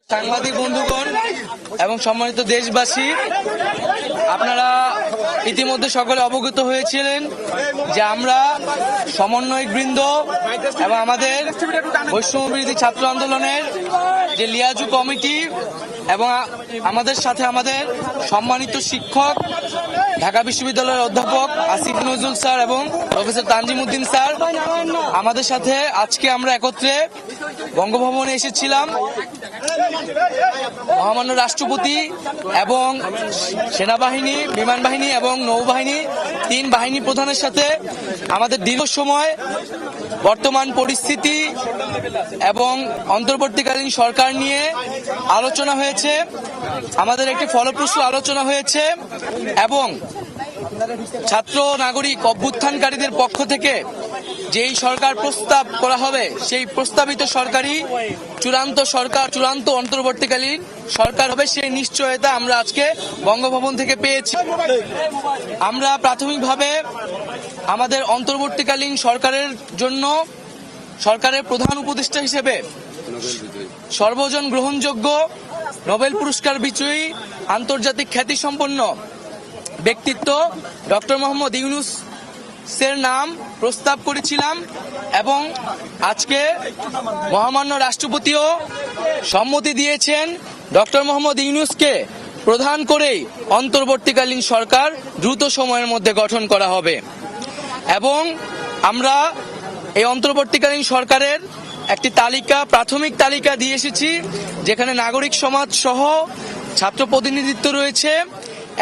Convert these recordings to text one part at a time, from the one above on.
সাংবাদিক বন্ধুগণ এবং সম্মানিত দেশবাসী, আপনারা ইতিমধ্যে সকলে অবগত হয়েছিলেন যে আমরা সমন্বয়ক বৃন্দ এবং আমাদের বৈষম্য বিরোধী ছাত্র আন্দোলনের যে লিয়াজু কমিটি এবং আমাদের সাথে আমাদের সম্মানিত শিক্ষক ঢাকা বিশ্ববিদ্যালয়ের অধ্যাপক আসিফ নজরুল স্যার এবং প্রফেসর তানজিম উদ্দিন স্যার আমাদের সাথে আজকে আমরা একত্রে বঙ্গভবনে এসেছিলাম। মহামান্য রাষ্ট্রপতি এবং সেনাবাহিনী, বিমান বাহিনী এবং নৌবাহিনী, তিন বাহিনী প্রধানের সাথে আমাদের দীর্ঘ সময় বর্তমান পরিস্থিতি এবং অন্তর্বর্তীকালীন সরকার নিয়ে আলোচনা হয়েছে। আমাদের একটি ফলপ্রসূ আলোচনা হয়েছে এবং ছাত্র নাগরিক অভ্যুত্থানকারীদের পক্ষ থেকে যেই সরকার প্রস্তাব করা হবে সেই প্রস্তাবিত সরকারই চূড়ান্ত অন্তর্বর্তীকালীন সরকার হবে, সেই নিশ্চয়তা আমরা আজকে বঙ্গভবন থেকে পেয়েছি। আমরা প্রাথমিকভাবে আমাদের অন্তর্বর্তীকালীন সরকারের জন্য সরকারের প্রধান উপদেষ্টা হিসেবে সর্বজন গ্রহণযোগ্য নোবেল পুরস্কার বিজয়ী আন্তর্জাতিক খ্যাতিসম্পন্ন ব্যক্তিত্ব ডক্টর মোহাম্মদ ইউনূসের নাম প্রস্তাব করেছিলাম এবং আজকে মহামান্য রাষ্ট্রপতিও সম্মতি দিয়েছেন ডক্টর মোহাম্মদ ইউনূসকে প্রধান করেই অন্তর্বর্তীকালীন সরকার দ্রুত সময়ের মধ্যে গঠন করা হবে এবং আমরা এই অন্তর্বর্তীকালীন সরকারের একটি প্রাথমিক তালিকা দিয়ে এসেছি, যেখানে নাগরিক সমাজ সহ ছাত্র প্রতিনিধিত্ব রয়েছে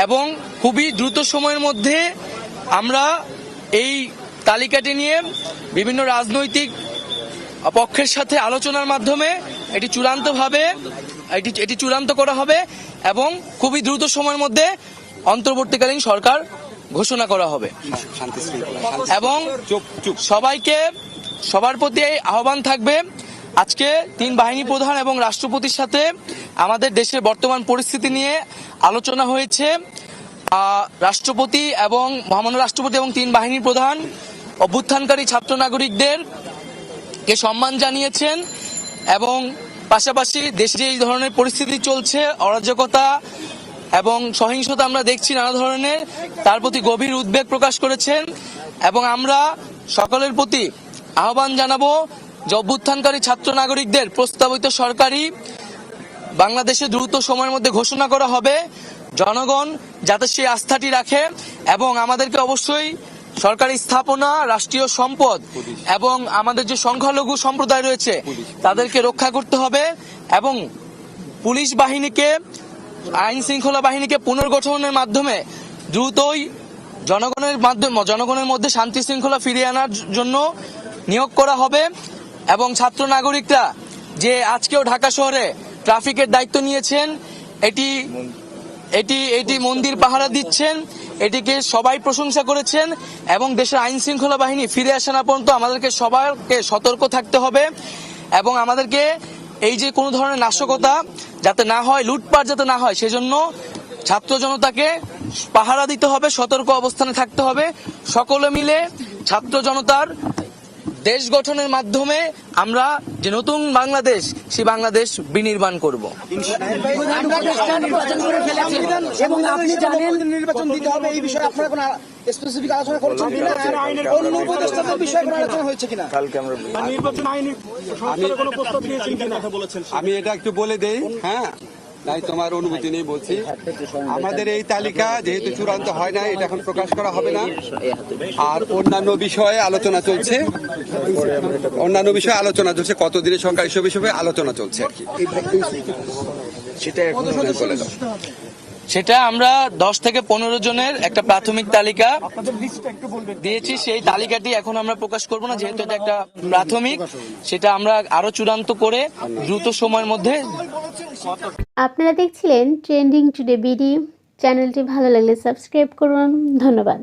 এবং খুবই দ্রুত সময়ের মধ্যে আমরা এই তালিকাটি নিয়ে বিভিন্ন রাজনৈতিক পক্ষের সাথে আলোচনার মাধ্যমে এটি চূড়ান্ত করা হবে এবং খুবই দ্রুত সময়ের মধ্যে অন্তর্বর্তীকালীন সরকার ঘোষণা করা হবে এবং সবার প্রতি আহ্বান থাকবে। আজকে তিন বাহিনী প্রধান এবং রাষ্ট্রপতির সাথে আমাদের দেশের বর্তমান পরিস্থিতি নিয়ে আলোচনা হয়েছে। রাষ্ট্রপতি এবং মহামান্য রাষ্ট্রপতি এবং তিন বাহিনীর প্রধান অভ্যুত্থানকারী ছাত্র নাগরিকদেরকে সম্মান জানিয়েছেন এবং পাশাপাশি দেশে যে এই ধরনের পরিস্থিতি চলছে, অরাজকতা এবং সহিংসতা আমরা দেখছি নানা ধরনের, তার প্রতি গভীর উদ্বেগ প্রকাশ করেছেন এবং আমরা সকলের প্রতি আহ্বান জানাবো যে অভ্যুত্থানকারী ছাত্র নাগরিকদের প্রস্তাবিত সরকারি বাংলাদেশে দ্রুত সময়ের মধ্যে ঘোষণা করা হবে। জনগণ যাতে সেই আস্থাটি রাখে এবং আমাদেরকে অবশ্যই সরকারি স্থাপনা, রাষ্ট্রীয় সম্পদ এবং আমাদের যে সংখ্যালঘু সম্প্রদায় রয়েছে তাদেরকে রক্ষা করতে হবে এবং পুলিশ বাহিনীকে, আইন শৃঙ্খলা বাহিনীকে পুনর্গঠনের মাধ্যমে দ্রুতই জনগণের মধ্যে শান্তি শৃঙ্খলা ফিরিয়ে আনার জন্য নিয়োগ করা হবে এবং ছাত্র নাগরিকরা যে আজকেও ঢাকা শহরে ট্রাফিকের দায়িত্ব নিয়েছেন, এটি মন্দির পাহারা দিচ্ছেন, এটিকে সবাই প্রশংসা করেছেন এবং দেশের আইন শৃঙ্খলা বাহিনী ফিরে আসা না পর্যন্ত আমাদেরকে সবাইকে সতর্ক থাকতে হবে এবং আমাদেরকে এই যে কোনো ধরনের নাশকতা যাতে না হয়, লুটপাট যাতে না হয়, সেজন্য ছাত্র জনতাকে পাহারা দিতে হবে, সতর্ক অবস্থানে থাকতে হবে। সকলে মিলে ছাত্র জনতার দেশ গঠনের মাধ্যমে আমরা যে নতুন বাংলাদেশ, সেই বাংলাদেশ বিনির্মাণ করব। নির্বাচন দিতে হবে এই বিষয়ে আপনারা কোনো স্পেসিফিক আলোচনা করেছেন কিনা? অন্য উপদেষ্টাদের বিষয়ে কোনো আলোচনা হয়েছে কিনা? কালকে আমরা নির্বাচন আইনি সংস্কারের কোনো প্রস্তাব দিয়েছেন কিনা কথা বলেছেন। আমি এটা একটু বলে দেই। হ্যাঁ, তাই তোমার অনুমতি নেই বলছি। আমাদের এই তালিকা যেহেতু চূড়ান্ত হয় না, এটা এখন প্রকাশ করা হবে না। আর অন্যান্য বিষয়ে আলোচনা চলছে, কতদিনের সংখ্যা এসব বিষয়ে আলোচনা চলছে আর কি। সেটা আমরা 10 থেকে 15 জনের একটা প্রাথমিক তালিকা দিয়েছি। সেই তালিকাটি এখন আমরা প্রকাশ করব না, যেহেতু এটা একটা প্রাথমিক। সেটা আমরা আরো চূড়ান্ত করে দ্রুত সময়ের মধ্যে। আপনারা দেখছিলেন ট্রেন্ডিং টুডে বিডি। চ্যানেলটি ভালো লাগলে সাবস্ক্রাইব করুন। ধন্যবাদ।